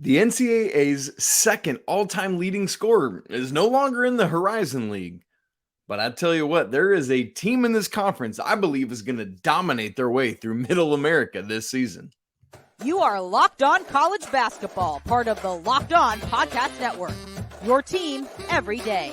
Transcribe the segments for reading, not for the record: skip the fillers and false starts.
The NCAA's second all-time leading scorer is no longer in the Horizon League. But I tell you what, there is a team in this conference I believe is going to dominate their way through Middle America this season. You are Locked On College Basketball, part of the Locked On Podcast Network. Your team every day.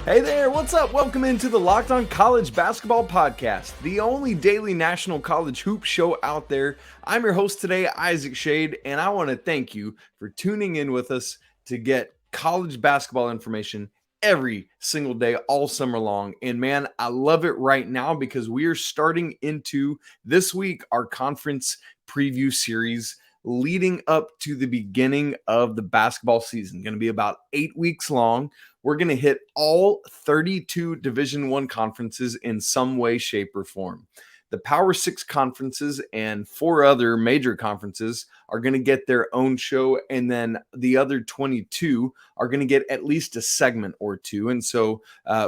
Hey there, what's up? Welcome into the Locked On College Basketball Podcast, the only daily national college hoop show out there. I'm your host today, Isaac Shade, and I want to thank you for tuning in with us to get college basketball information every single day, all summer long. And man, I love it right now because we are starting into this week our conference preview series leading up to the beginning of the basketball season. Going to be about 8 weeks long. We're going to hit all 32 Division I conferences in some way, shape, or form. The Power 6 conferences and 4 other major conferences are going to get their own show, and then the other 22 are going to get at least a segment or two. And so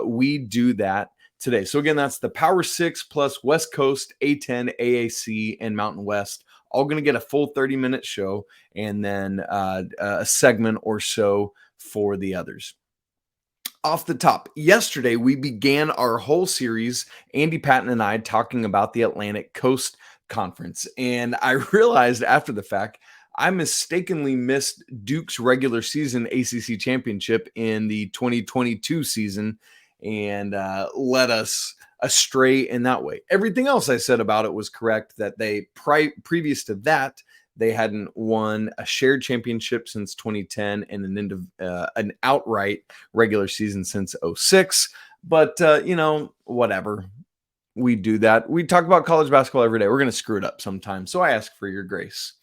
we do that today. So again, that's the Power 6 plus West Coast, A10, AAC, and Mountain West, all going to get a full 30-minute show, and then a segment or so for the others. Off the top, yesterday we began our whole series, Andy Patton and I, talking about the Atlantic Coast Conference. And I realized after the fact, I mistakenly missed Duke's regular season ACC championship in the 2022 season and led us astray in that way. Everything else I said about it was correct, that they, previous to that, they hadn't won a shared championship since 2010 and an outright regular season since 06. But, whatever. We do that. We talk about college basketball every day. We're going to screw it up sometimes. So I ask for your grace.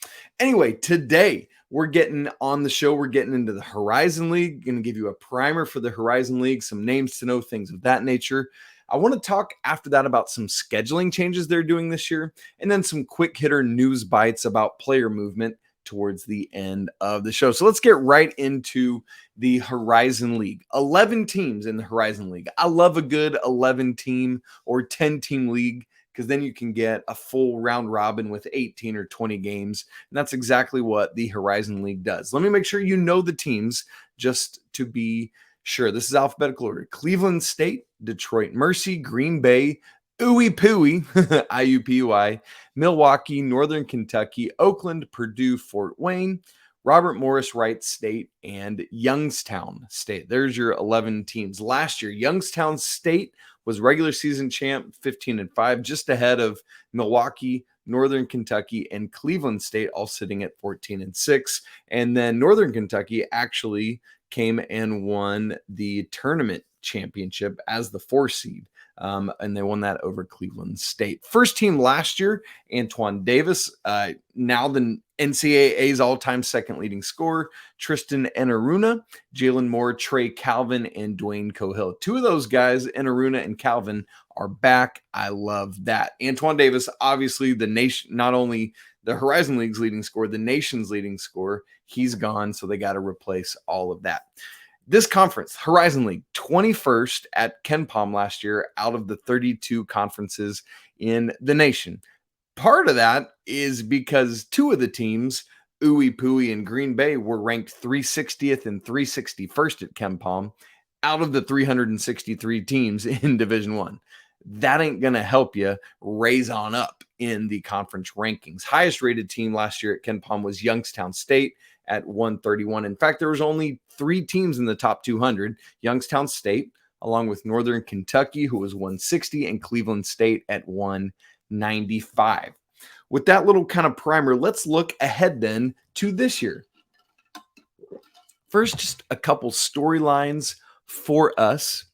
Anyway, today we're getting on the show. We're getting into the Horizon League. Going to give you a primer for the Horizon League, some names to know, things of that nature. I want to talk after that about some scheduling changes they're doing this year, and then some quick hitter news bites about player movement towards the end of the show. So let's get right into the Horizon League. 11 teams in the Horizon League. I love a good 11 team or 10 team league, because then you can get a full round robin with 18 or 20 games. And that's exactly what the Horizon League does. Let me make sure you know the teams just to be sure. This is alphabetical order. Cleveland State, Detroit Mercy, Green Bay, Ooey Pooey, IUPUI, Milwaukee, Northern Kentucky, Oakland, Purdue, Fort Wayne, Robert Morris, Wright State, and Youngstown State. There's your 11 teams. Last year, Youngstown State was regular season champ, 15-5, just ahead of Milwaukee, Northern Kentucky, and Cleveland State, all sitting at 14-6. And then Northern Kentucky actually came and won the tournament championship as the 4 seed. And they won that over Cleveland State. First team last year, Antoine Davis, now the NCAA's all-time second leading scorer, Tristan Enaruna, Jalen Moore, Trey Calvin, and Dwayne Cohill. 2 of those guys, Enaruna and Calvin, are back. I love that. Antoine Davis, obviously the nation, not only the Horizon League's leading scorer, the nation's leading scorer, he's gone, so they got to replace all of that. This conference, Horizon League, 21st at KenPom last year out of the 32 conferences in the nation. Part of that is because 2 of the teams, Ooey Pooey and Green Bay, were ranked 360th and 361st at KenPom out of the 363 teams in Division I. That ain't going to help you raise on up in the conference rankings. Highest rated team last year at KenPom was Youngstown State at 131. In fact, there was only 3 teams in the top 200. Youngstown State, along with Northern Kentucky, who was 160, and Cleveland State at 195. With that little kind of primer, let's look ahead then to this year. First, just a couple storylines for us.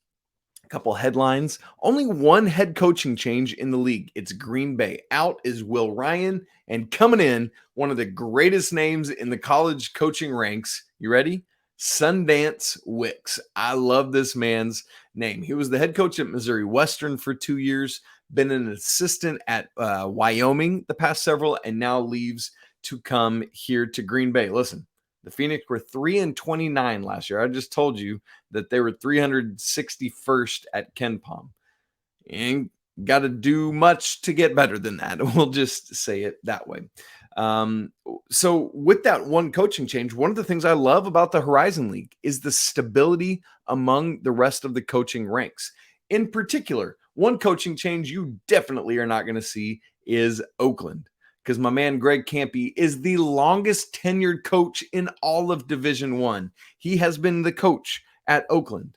Couple headlines. Only one head coaching change in the league. It's Green Bay. Out is Will Ryan, and coming in, one of the greatest names in the college coaching ranks. You ready? Sundance Wicks. I love this man's name. He was the head coach at Missouri Western for 2 years, been an assistant at Wyoming the past several, and now leaves to come here to Green Bay. Listen, the Phoenix were 3-29 last year. I just told you that they were 361st at KenPom. And got to do much to get better than that. We'll just say it that way. So with that one coaching change, one of the things I love about the Horizon League is the stability among the rest of the coaching ranks. In particular, one coaching change you definitely are not going to see is Oakland, because my man Greg Kampe is the longest tenured coach in all of Division I. He has been the coach at Oakland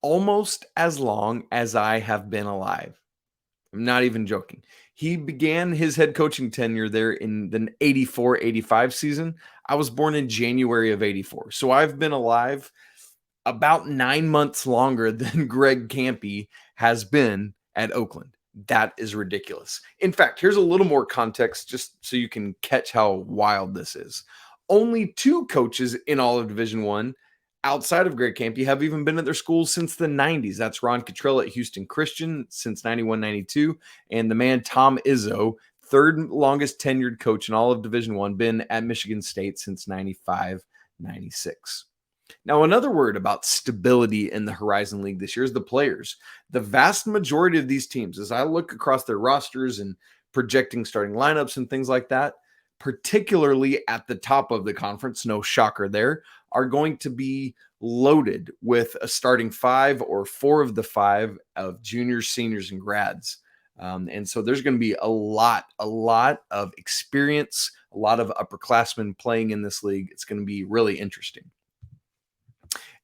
almost as long as I have been alive. I'm not even joking. He began his head coaching tenure there in the 84-85 season. I was born in January of 84. So I've been alive about 9 months longer than Greg Kampe has been at Oakland. That is ridiculous. In fact, here's a little more context just so you can catch how wild this is. Only 2 coaches in all of Division I outside of Greg Kampe have even been at their schools since the 90s. That's Ron Cottrell at Houston Christian since 91-92, and the man Tom Izzo, third longest tenured coach in all of Division I, been at Michigan State since 95-96. Now, another word about stability in the Horizon League this year is the players. The vast majority of these teams, as I look across their rosters and projecting starting lineups and things like that, particularly at the top of the conference, no shocker there, are going to be loaded with a starting 5 or 4 of the 5 of juniors, seniors, and grads. And so there's going to be a lot of experience, a lot of upperclassmen playing in this league. It's going to be really interesting.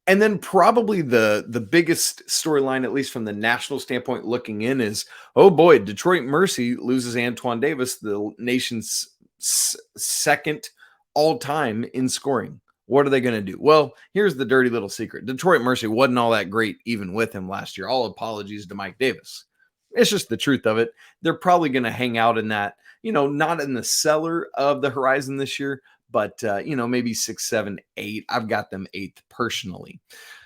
And then probably the biggest storyline, at least from the national standpoint looking in, is, oh boy, Detroit Mercy loses Antoine Davis, the nation's second all-time in scoring. What are they going to do? Well, here's the dirty little secret. Detroit Mercy wasn't all that great even with him last year. All apologies to Mike Davis. It's just the truth of it. They're probably going to hang out in that, not in the cellar of the Horizon this year, but, maybe 6, 7, 8. I've got them 8th personally.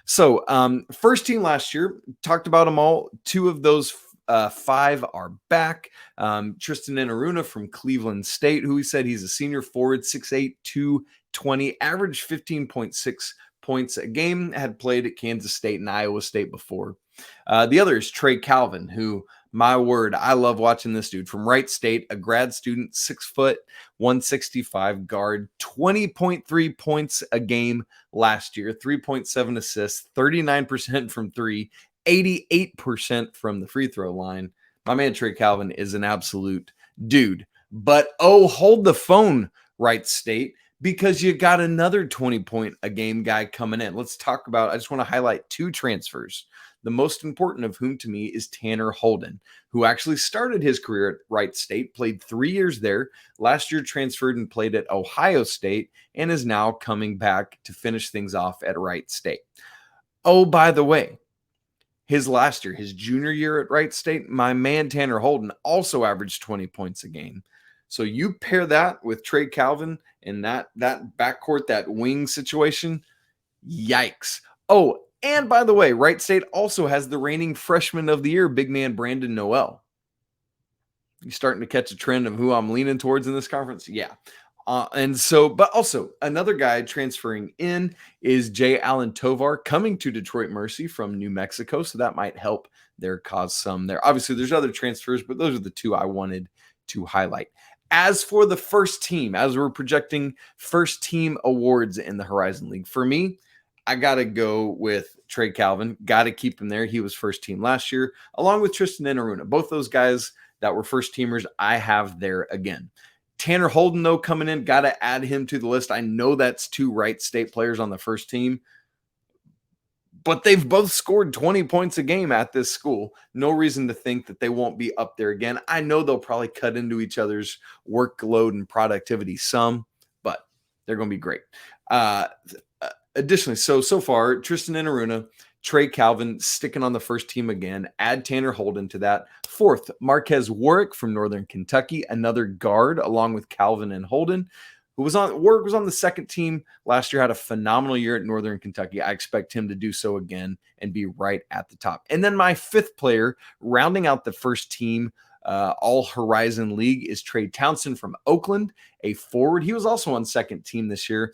So first team last year, talked about them all. 2 of those 5 are back. Tristan Enaruna from Cleveland State, who he said he's a senior forward, 6'8", 220, averaged 15.6 points a game, had played at Kansas State and Iowa State before. The other is Trey Calvin, who, my word, I love watching this dude from Wright State, a grad student, 6 foot, 165 guard, 20.3 points a game last year, 3.7 assists, 39% from 3, 88% from the free throw line. My man Trey Calvin is an absolute dude. But hold the phone, Wright State, because you got another 20-point a game guy coming in. Let's talk about, I just want to highlight 2 transfers. The most important of whom to me is Tanner Holden, who actually started his career at Wright State, played 3 years there, last year transferred and played at Ohio State, and is now coming back to finish things off at Wright State. Oh, by the way, his last year, his junior year at Wright State, my man Tanner Holden also averaged 20 points a game. So you pair that with Trey Calvin and that backcourt, that wing situation, yikes. Oh, and by the way, Wright State also has the reigning freshman of the year, big man Brandon Noel. You starting to catch a trend of who I'm leaning towards in this conference? Yeah. But also another guy transferring in is Jay Allen Tovar, coming to Detroit Mercy from New Mexico. So that might help their cause some there. Obviously, there's other transfers, but those are the 2 I wanted to highlight. As for the first team, as we're projecting first team awards in the Horizon League, for me, I got to go with Trey Calvin. Got to keep him there. He was first team last year, along with Tristan Enaruna. Both those guys that were first teamers, I have there again. Tanner Holden, though, coming in, got to add him to the list. I know that's 2 Wright State players on the first team, but they've both scored 20 points a game at this school. No reason to think that they won't be up there again. I know they'll probably cut into each other's workload and productivity some, but they're going to be great. Additionally, so far, Tristan Enaruna, Trey Calvin sticking on the first team again. Add Tanner Holden to that. 4th, Marquez Warwick from Northern Kentucky, another guard along with Calvin and Holden, Warwick was on the second team last year, had a phenomenal year at Northern Kentucky. I expect him to do so again and be right at the top. And then my 5th player, rounding out the first team All Horizon League, is Trey Townsend from Oakland, a forward. He was also on second team this year,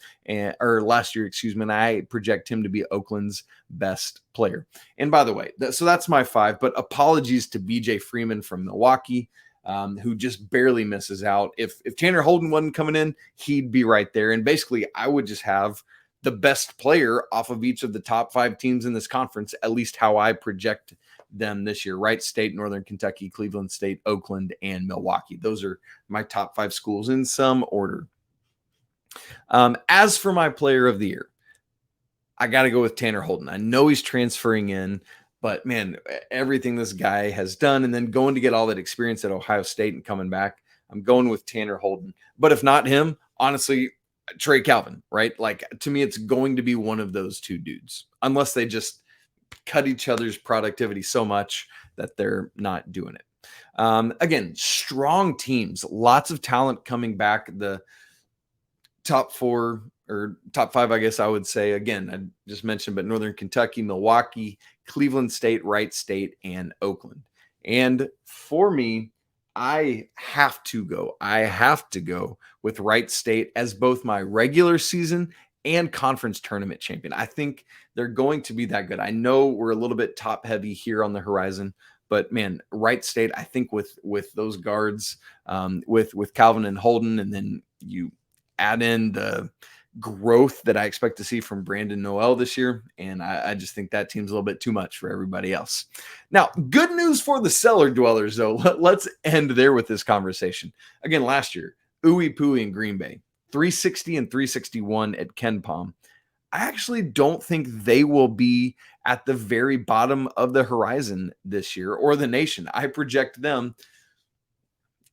or last year, excuse me, and I project him to be Oakland's best player. And by the way, so that's my 5, but apologies to BJ Freeman from Milwaukee. who just barely misses out. If Tanner Holden wasn't coming in, he'd be right there. And basically, I would just have the best player off of each of the top 5 teams in this conference, at least how I project them this year. Wright State, Northern Kentucky, Cleveland State, Oakland, and Milwaukee. Those are my top 5 schools in some order. As for my player of the year, I got to go with Tanner Holden. I know he's transferring in, but man, everything this guy has done and then going to get all that experience at Ohio State and coming back, I'm going with Tanner Holden. But if not him, honestly, Trey Calvin, right? Like, to me, it's going to be one of those 2 dudes, unless they just cut each other's productivity so much that they're not doing it. Again, strong teams, lots of talent coming back. The top 4 or top 5, I guess I would say, again, I just mentioned, but Northern Kentucky, Milwaukee, Cleveland State, Wright State, and Oakland. And for me, I have to go with Wright State as both my regular season and conference tournament champion. I think they're going to be that good. I know we're a little bit top heavy here on the horizon, but man, Wright State, I think with those guards, with Calvin and Holden, and then you add in the growth that I expect to see from Brandon Noel this year. And I just think that team's a little bit too much for everybody else. Now, good news for the cellar dwellers, though. Let's end there with this conversation. Again, last year, Ooey Pooey in Green Bay, 360 and 361 at KenPom. I actually don't think they will be at the very bottom of the horizon this year or the nation. I project them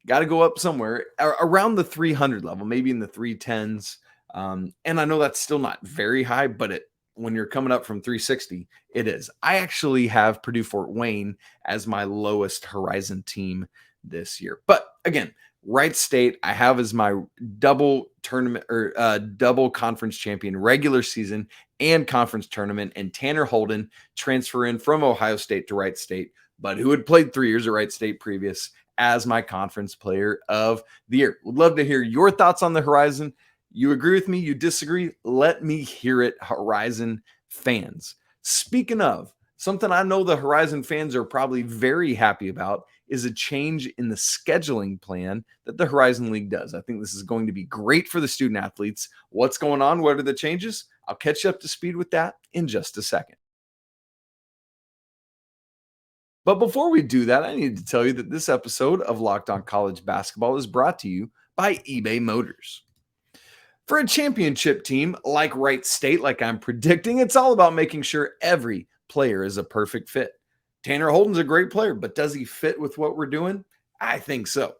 got to go up somewhere around the 300 level, maybe in the 310s. And I know that's still not very high, but when you're coming up from 360, it is. I actually have Purdue Fort Wayne as my lowest horizon team this year. But again, Wright State, I have as my double tournament or double conference champion, regular season and conference tournament, and Tanner Holden transfer in from Ohio State to Wright State, but who had played 3 years at Wright State previous, as my conference player of the year. Would love to hear your thoughts on the horizon. You agree with me? You disagree? Let me hear it, Horizon fans. Speaking of, something I know the Horizon fans are probably very happy about is a change in the scheduling plan that the Horizon League does. I think this is going to be great for the student athletes. What's going on? What are the changes? I'll catch you up to speed with that in just a second. But before we do that, I need to tell you that this episode of Locked On College Basketball is brought to you by eBay Motors. For a championship team like Wright State, like I'm predicting, it's all about making sure every player is a perfect fit. Tanner Holden's a great player, but does he fit with what we're doing? I think so.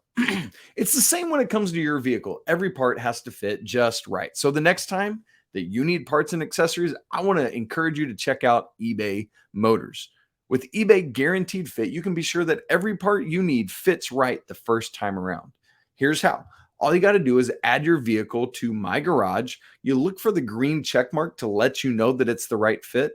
It's the same when it comes to your vehicle. Every part has to fit just right. So the next time that you need parts and accessories, I want to encourage you to check out eBay Motors. With eBay Guaranteed Fit, you can be sure that every part you need fits right the first time around. Here's how. All you got to do is add your vehicle to My Garage. You look for the green check mark to let you know that it's the right fit,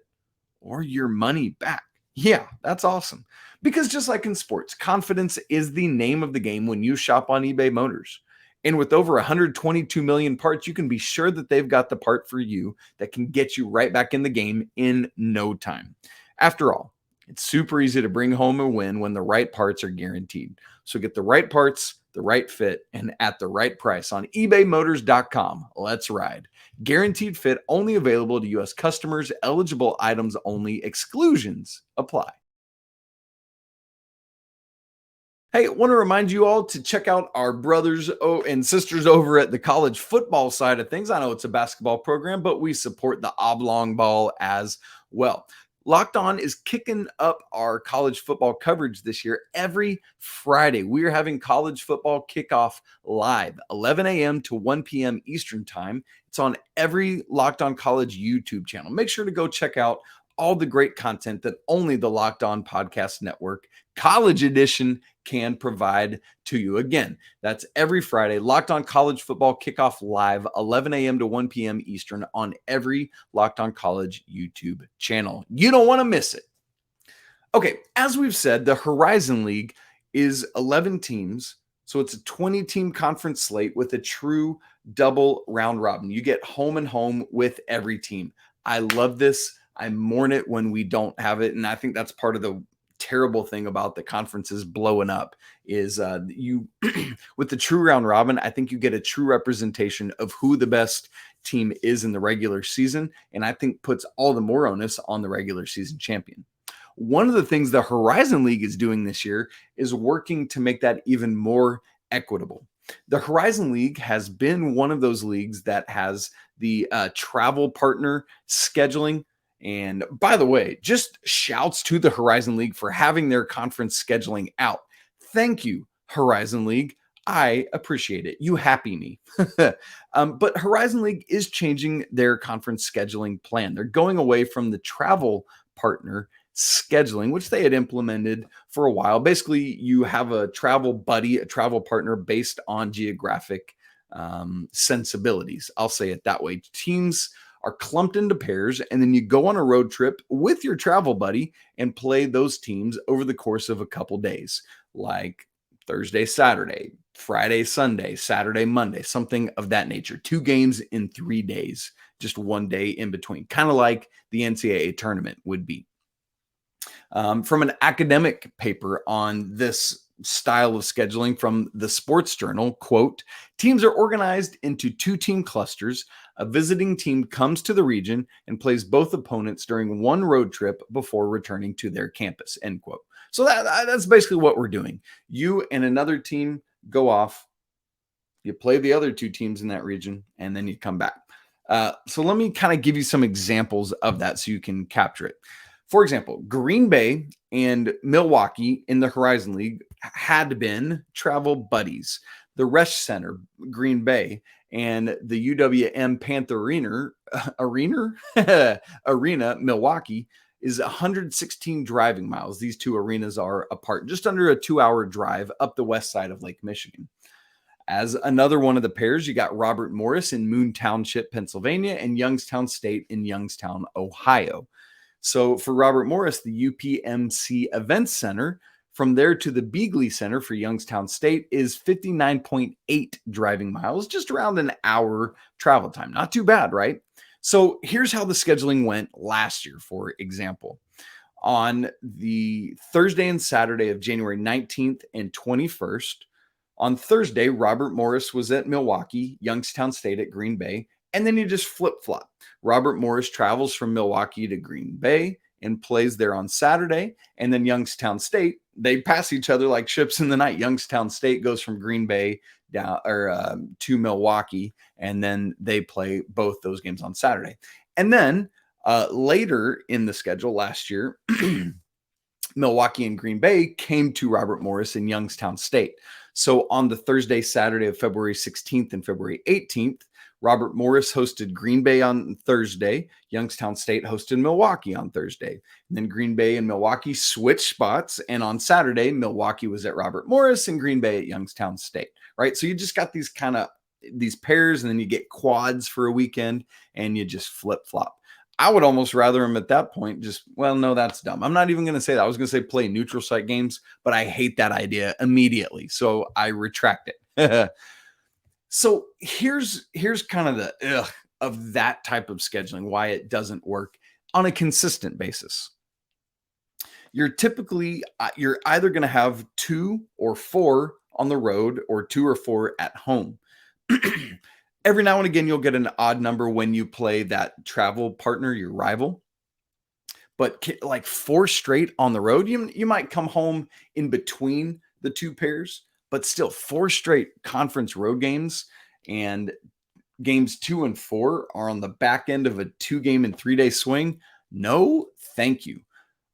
or your money back. Yeah, that's awesome. Because just like in sports, confidence is the name of the game when you shop on eBay Motors. And with over 122 million parts, you can be sure that they've got the part for you that can get you right back in the game in no time. After all, it's super easy to bring home a win when the right parts are guaranteed. So get the right parts, the right fit, and at the right price on ebaymotors.com. Let's ride. Guaranteed fit only available to U.S. customers. Eligible items only. Exclusions apply. Hey, I want to remind you all to check out our brothers and sisters over at the college football side of things. I know it's a basketball program, but we support the oblong ball as well. Locked On is kicking up our college football coverage this year. Every Friday, we are having college football kickoff live, 11 a.m. to 1 p.m. Eastern time. It's on every Locked On College YouTube channel. Make sure to go check out all the great content that only the Locked On Podcast Network College Edition can provide to you. Again, that's every Friday, Locked On College Football Kickoff live, 11 a.m. to 1 p.m. Eastern on every Locked On College YouTube channel. You don't want to miss it. Okay, as we've said, the Horizon League is 11 teams, so it's a 20-team conference slate with a true double round robin. You get home and home with every team. I love this. I mourn it when we don't have it, and I think that's part of the terrible thing about the conferences blowing up is you with the true round robin, I think you get a true representation of who the best team is in the regular season, and I think puts all the more onus on the regular season champion. One of the things the Horizon League is doing this year is working to make that even more equitable. The Horizon League has been one of those leagues that has the travel partner scheduling. And by the way, just shouts to the Horizon League for having their conference scheduling out. Thank you, Horizon League. I appreciate it. You happy me. But Horizon League is changing their conference scheduling plan. They're going away from the travel partner scheduling, which they had implemented for a while. Basically, you have a travel buddy, a travel partner based on geographic sensibilities. I'll say it that way. Teams are clumped into pairs, and then you go on a road trip with your travel buddy and play those teams over the course of a couple days, like Thursday, Saturday, Friday, Sunday, Saturday, Monday, something of that nature. 2 games in 3 days, just 1 day in between, kind of like the NCAA tournament would be. From an academic paper on this style of scheduling from the Sports Journal, quote, teams are organized into 2-team clusters. A visiting team comes to the region and plays both opponents during one road trip before returning to their campus, end quote. So that's basically what we're doing. You and another team go off, you play the other 2 teams in that region, and then you come back. So let me kind of give you some examples of that so you can capture it. For example, Green Bay and Milwaukee in the Horizon League had been travel buddies. The Resch Center, Green Bay, and the UWM Panther Arena, Milwaukee, is 116 driving miles. These 2 arenas are apart, just under a 2-hour drive up the west side of Lake Michigan. As another one of the pairs, you got Robert Morris in Moon Township, Pennsylvania, and Youngstown State in Youngstown, Ohio. So for Robert Morris, the UPMC Events Center, from there to the Beagley Center for Youngstown State is 59.8 driving miles, just around an hour travel time. Not too bad, right? So here's how the scheduling went last year, for example. On the Thursday and Saturday of January 19th and 21st, on Thursday, Robert Morris was at Milwaukee, Youngstown State at Green Bay, and then you just flip-flop. Robert Morris travels from Milwaukee to Green Bay and plays there on Saturday. And then Youngstown State, they pass each other like ships in the night. Youngstown State goes from Green Bay down to Milwaukee, and then they play both those games on Saturday. And then later in the schedule last year, Milwaukee and Green Bay came to Robert Morris in Youngstown State. So on the Thursday, Saturday of February 16th and February 18th, Robert Morris hosted Green Bay on Thursday. Youngstown State hosted Milwaukee on Thursday. And then Green Bay and Milwaukee switched spots. And on Saturday, Milwaukee was at Robert Morris and Green Bay at Youngstown State, right? So you just got these pairs, and then you get quads for a weekend, and you just flip-flop. I would almost rather them at that point no, that's dumb. I'm not even going to say that. I was going to say play neutral site games, but I hate that idea immediately. So I retract it. So here's kind of the of that type of scheduling, why it doesn't work on a consistent basis. You're either going to have 2 or 4 on the road or 2 or 4 at home. Every now and again, you'll get an odd number when you play that travel partner, your rival. But like 4 straight on the road, you might come home in between the 2 pairs, but still 4 straight conference road games, and games 2 and 4 are on the back end of a 2-game and 3-day swing. No, thank you.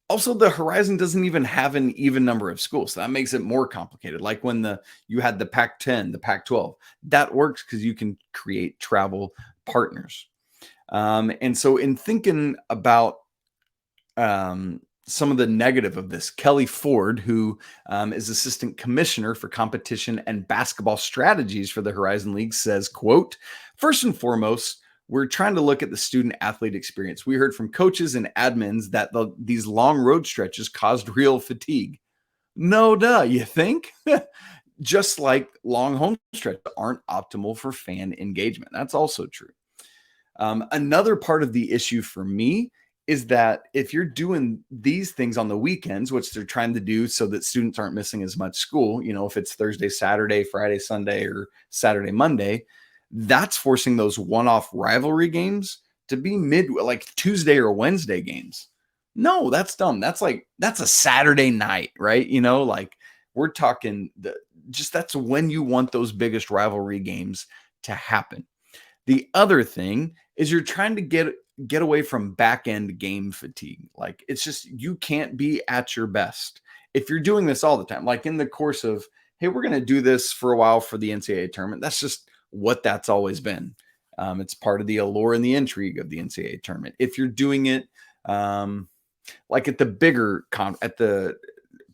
Also, the Horizon doesn't even have an even number of schools. So that makes it more complicated. Like when you had the Pac-10, the Pac-12, that works because you can create travel partners. And so in thinking about some of the negative of this, Kelly Ford, who is assistant commissioner for competition and basketball strategies for the Horizon League, says, quote, first and foremost, we're trying to look at the student athlete experience. We heard from coaches and admins that these long road stretches caused real fatigue. No duh, you think? Just like long home stretches aren't optimal for fan engagement. That's also true. Another part of the issue for me is that if you're doing these things on the weekends, which they're trying to do so that students aren't missing as much school, if it's Thursday, Saturday, Friday, Sunday, or Saturday, Monday, that's forcing those one-off rivalry games to be like Tuesday or Wednesday games. No, that's dumb. That's a Saturday night, right? Like we're talking that's when you want those biggest rivalry games to happen. The other thing is you're trying to get away from back end game fatigue. Like it's just, you can't be at your best if you're doing this all the time. Like in the course of, hey, we're going to do this for a while for the NCAA tournament. That's just what that's always been. It's part of the allure and the intrigue of the NCAA tournament. If you're doing it like at the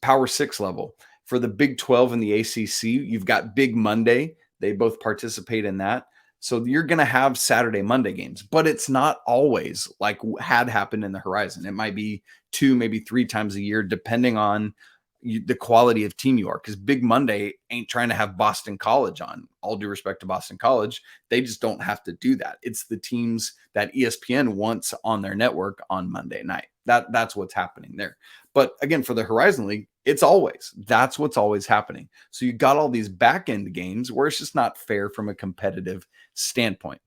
Power 6 level, for the Big 12 and the ACC, you've got Big Monday. They both participate in that. So you're going to have Saturday, Monday games, but it's not always like had happened in the Horizon. It might be 2, maybe 3 times a year, depending on the quality of team you are. Because Big Monday ain't trying to have Boston College on. All due respect to Boston College, they just don't have to do that. It's the teams that ESPN wants on their network on Monday night. That's what's happening there. But again, for the Horizon League, that's what's always happening. So you got all these back end games where it's just not fair from a competitive standpoint.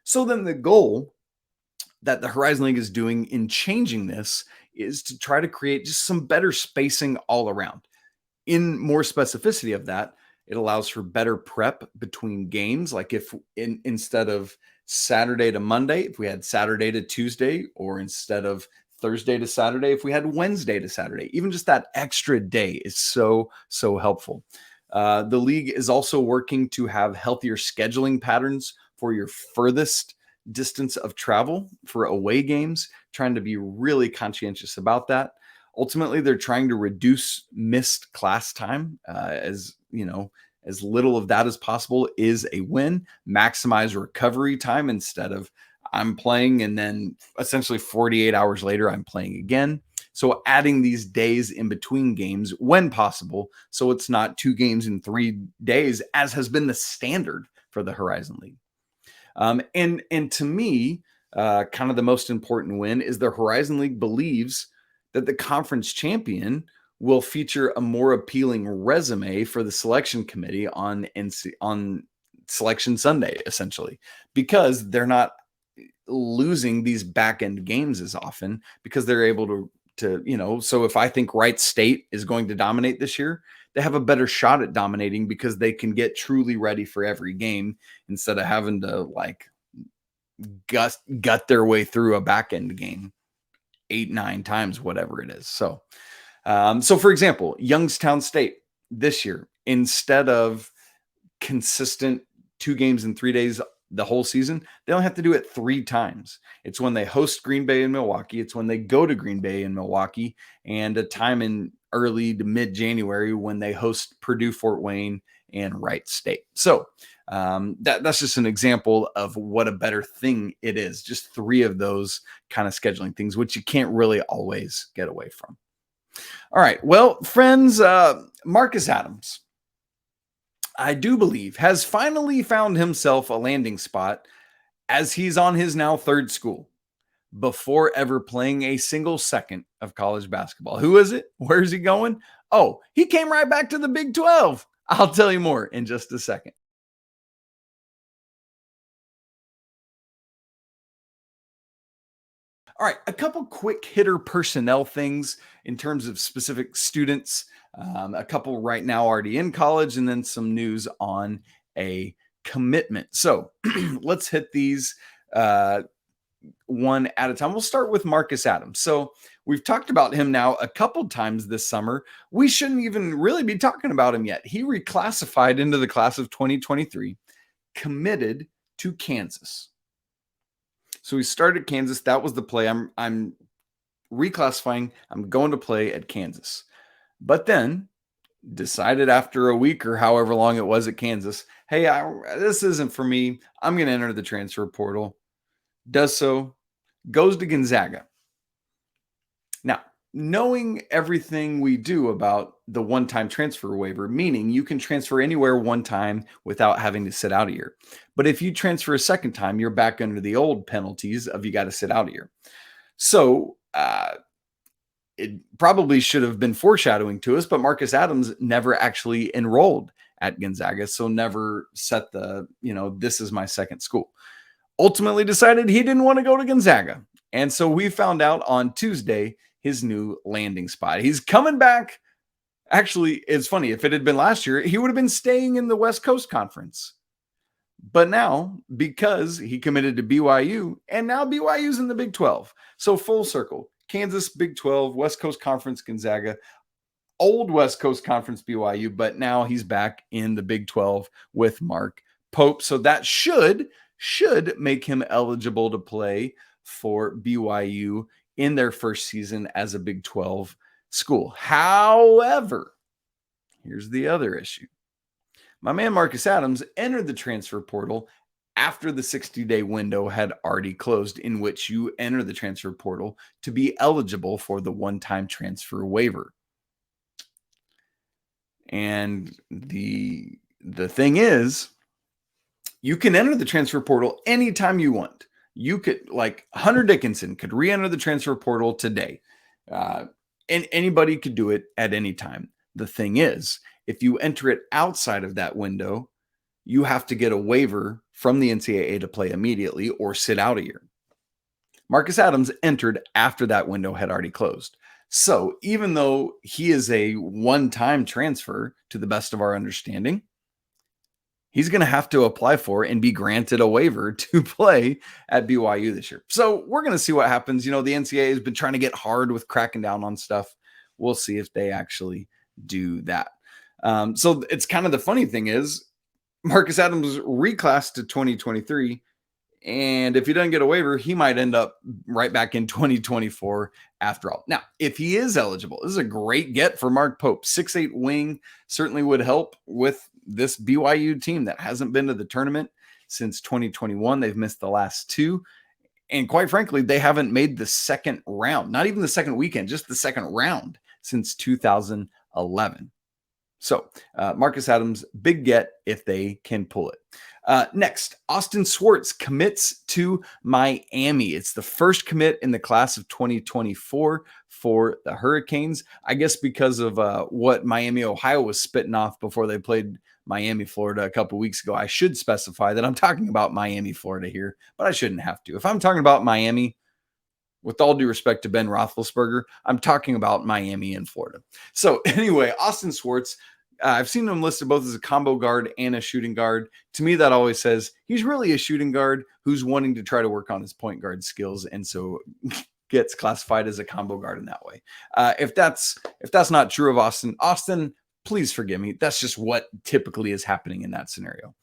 So then the goal that the Horizon League is doing in changing this is to try to create just some better spacing all around. In more specificity of that, it allows for better prep between games. Like if instead of Saturday to Monday, if we had Saturday to Tuesday, or instead of Thursday to Saturday, if we had Wednesday to Saturday, even just that extra day is so helpful. The league is also working to have healthier scheduling patterns for your furthest distance of travel for away games, trying to be really conscientious about that. Ultimately, they're trying to reduce missed class time as little of that as possible is a win. Maximize recovery time instead of I'm playing and then essentially 48 hours later, I'm playing again. So adding these days in between games when possible. So it's not 2 games in 3 days, as has been the standard for the Horizon League. And to me, kind of the most important win is the Horizon League believes that the conference champion will feature a more appealing resume for the selection committee on Selection Sunday, essentially, because they're not losing these back end games as often, because they're able to so if I think Wright State is going to dominate this year, they have a better shot at dominating because they can get truly ready for every game instead of having to like gut their way through a back end game 8-9 times, whatever it is. So for example, Youngstown State this year, instead of consistent 2 games in 3 days the whole season, they only have to do it 3 times. It's when they host Green Bay and Milwaukee. It's when they go to Green Bay and Milwaukee, and a time in early to mid-January when they host Purdue, Fort Wayne, and Wright State. So that's just an example of what a better thing it is. Just 3 of those kind of scheduling things, which you can't really always get away from. All right. Well, friends, Marcus Adams, I do believe, has finally found himself a landing spot as he's on his now 3rd school before ever playing a single second of college basketball. Who is it? Where's he going? Oh, he came right back to the Big 12. I'll tell you more in just a second. All right, a couple quick hitter personnel things in terms of specific students. A couple right now already in college, and then some news on a commitment. So let's hit these one at a time. We'll start with Marcus Adams. So we've talked about him now a couple times this summer. We shouldn't even really be talking about him yet. He reclassified into the class of 2023, committed to Kansas. So he started Kansas. That was the play. I'm reclassifying. I'm going to play at Kansas. But then decided after a week or however long it was at Kansas, hey, this isn't for me. I'm going to enter the transfer portal. Does so, goes to Gonzaga. Now, knowing everything we do about the one-time transfer waiver, meaning you can transfer anywhere one time without having to sit out a year. But if you transfer a second time, you're back under the old penalties of you got to sit out a year. So it probably should have been foreshadowing to us, but Marcus Adams never actually enrolled at Gonzaga, so never set the, this is my second school. Ultimately decided he didn't want to go to Gonzaga. And so we found out on Tuesday his new landing spot. He's coming back. Actually, it's funny. If it had been last year, he would have been staying in the West Coast Conference. But now, because he committed to BYU, and now BYU's in the Big 12. So full circle. Kansas, Big 12, West Coast Conference, Gonzaga, old West Coast Conference, BYU, but now he's back in the Big 12 with Mark Pope. So that should make him eligible to play for BYU in their first season as a Big 12 school. However, here's the other issue. My man Marcus Adams entered the transfer portal after the 60-day window had already closed, in which you enter the transfer portal to be eligible for the one-time transfer waiver. And the thing is, you can enter the transfer portal anytime you want. You could, like Hunter Dickinson could re-enter the transfer portal today. And anybody could do it at any time. The thing is, if you enter it outside of that window, you have to get a waiver from the NCAA to play immediately or sit out a year. Marcus Adams entered after that window had already closed. So even though he is a one-time transfer, to the best of our understanding, he's going to have to apply for and be granted a waiver to play at BYU this year. So we're going to see what happens. The NCAA has been trying to get hard with cracking down on stuff. We'll see if they actually do that. So it's kind of the funny thing is Marcus Adams reclassed to 2023. And if he doesn't get a waiver, he might end up right back in 2024 after all. Now, if he is eligible, this is a great get for Mark Pope. 6'8" wing certainly would help with this BYU team that hasn't been to the tournament since 2021. They've missed the last two. And quite frankly, they haven't made the second round, not even the second weekend, just the second round since 2011. So Marcus Adams, big get if they can pull it. Next, Austin Swartz commits to Miami. It's the first commit in the class of 2024 for the Hurricanes. I guess because of what Miami, Ohio was spitting off before they played Miami, Florida a couple weeks ago. I should specify that I'm talking about Miami, Florida here, but I shouldn't have to. If I'm talking about Miami, with all due respect to Ben Roethlisberger, I'm talking about Miami and Florida. So anyway, Austin Swartz, I've seen him listed both as a combo guard and a shooting guard. To me, that always says he's really a shooting guard who's wanting to try to work on his point guard skills, and so gets classified as a combo guard in that way. If that's not true of Austin, please forgive me. That's just what typically is happening in that scenario.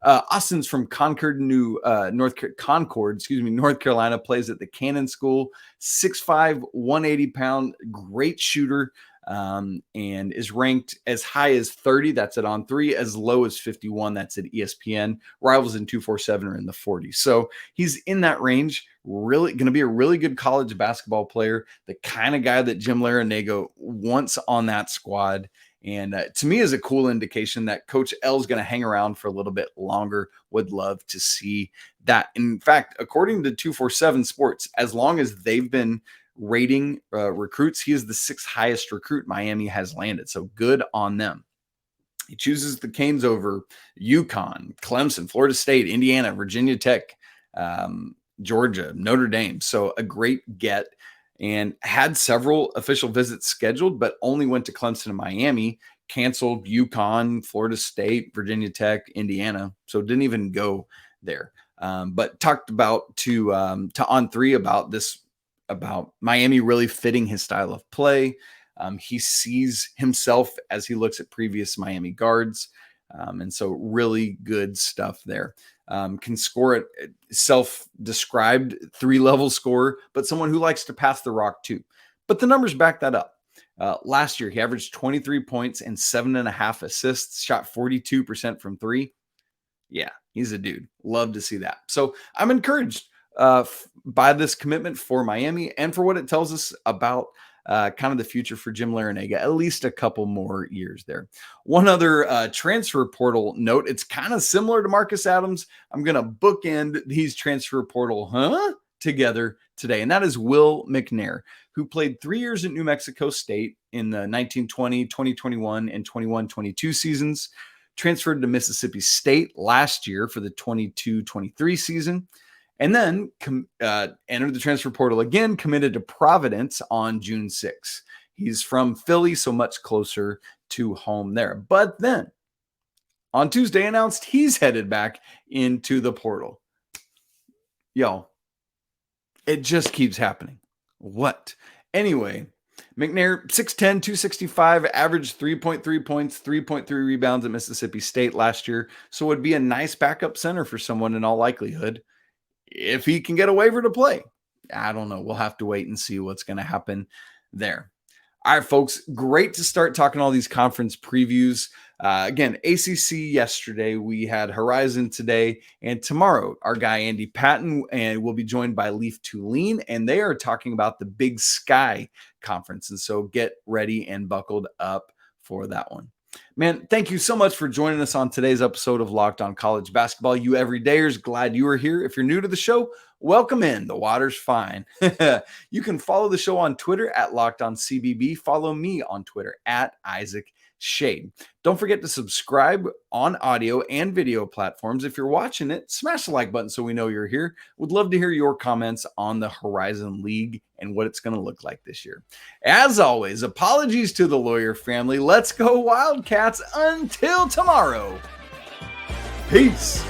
Austin's from Concord, North Carolina, plays at the Cannon School, 6'5", 180-pound, great shooter, and is ranked as high as 30. That's at On3, as low as 51. That's at ESPN. Rivals in 247 are in the 40s. So he's in that range. Really going to be a really good college basketball player, the kind of guy that Jim Larranaga wants on that squad. And to me is a cool indication that Coach L is going to hang around for a little bit longer. Would love to see that. In fact, according to 247 Sports, as long as they've been rating recruits, he is the 6th highest recruit Miami has landed. So good on them. He chooses the Canes over UConn, Clemson, Florida State, Indiana, Virginia Tech, Georgia, Notre Dame. So a great get. And had several official visits scheduled, but only went to Clemson and Miami, canceled UConn, Florida State, Virginia Tech, Indiana. So didn't even go there. But talked about to On3 about Miami really fitting his style of play. He sees himself as he looks at previous Miami guards. And so really good stuff there. Can score it, self-described 3-level scorer, but someone who likes to pass the rock too. But the numbers back that up. Last year, he averaged 23 points and 7.5 assists, shot 42% from 3. Yeah, he's a dude. Love to see that. So I'm encouraged by this commitment for Miami and for what it tells us about kind of the future for Jim Larranaga, at least a couple more years there. One other transfer portal note, it's kind of similar to Marcus Adams. I'm going to bookend these transfer portal together today, and that is Will McNair, who played 3 years at New Mexico State in the 1920, 2021, and 21-22 seasons, transferred to Mississippi State last year for the 22-23 season, and then entered the transfer portal again, committed to Providence on June 6th. He's from Philly, so much closer to home there. But then on Tuesday announced he's headed back into the portal. Yo, it just keeps happening. What? Anyway, McNair, 6'10", 265, averaged 3.3 points, 3.3 rebounds at Mississippi State last year, so would be a nice backup center for someone in all likelihood if he can get a waiver to play. I don't know. We'll have to wait and see what's going to happen there. All right, folks, great to start talking all these conference previews. Again, ACC yesterday, we had Horizon today, and tomorrow, our guy Andy Patton, and we'll be joined by Leaf Tulane, and they are talking about the Big Sky Conference, and so get ready and buckled up for that one. Man, thank you so much for joining us on today's episode of Locked On College Basketball. You everydayers, glad you are here. If you're new to the show, welcome in. The water's fine. You can follow the show on Twitter at LockedOnCBB. Follow me on Twitter at Isaac Shade. Don't forget to subscribe on audio and video platforms. If you're watching it, smash the like button so we know you're here. Would love to hear your comments on the Horizon League and what it's going to look like this year. As always, apologies to the Lawyer family. Let's go Wildcats until tomorrow. Peace.